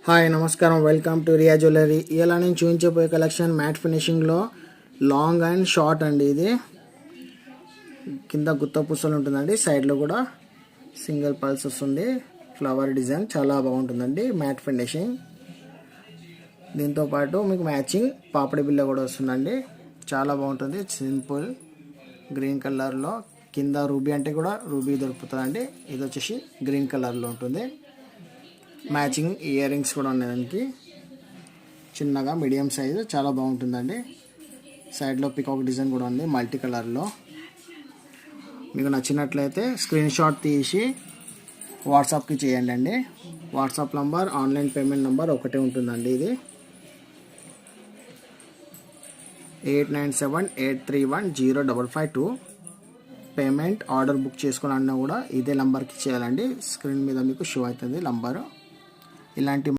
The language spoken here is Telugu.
హాయ్ నమస్కారం, వెల్కమ్ టు రియా జ్యువెలరీ. ఇలా నేను చూపించబోయే కలెక్షన్ మ్యాట్ ఫినిషింగ్లో లాంగ్ అండ్ షార్ట్ అండి. ఇది కింద గుత్త పూసలు ఉంటుందండి, సైడ్లో కూడా సింగిల్ పల్స్ వస్తుంది. ఫ్లవర్ డిజైన్ చాలా బాగుంటుందండి, మ్యాట్ ఫినిషింగ్. దీంతో పాటు మీకు మ్యాచింగ్ పాపడి బిల్ల కూడా వస్తుందండి, చాలా బాగుంటుంది. సింపుల్ గ్రీన్ కలర్లో కింద రూబీ అంటే కూడా రూబీ దొరుకుతుందండి. ఇది వచ్చేసి గ్రీన్ కలర్లో ఉంటుంది. మ్యాచింగ్ ఇయర్ రింగ్స్ కూడా ఉన్నాయి దానికి, చిన్నగా మీడియం సైజు, చాలా బాగుంటుందండి. సైడ్లో పికాక్ డిజైన్ కూడా ఉంది మల్టీ కలర్లో. మీకు నచ్చినట్లయితే స్క్రీన్ షాట్ తీసి వాట్సాప్కి చేయండి అండి. WhatsApp number, online payment number ఒకటే ఉంటుందండి. ఇది 8978310552. పేమెంట్ ఆర్డర్ బుక్ చేసుకోవాలన్నా కూడా ఇదే నంబర్కి చేయాలండి. స్క్రీన్ మీద మీకు షో అవుతుంది నంబరు. ఇలాంటి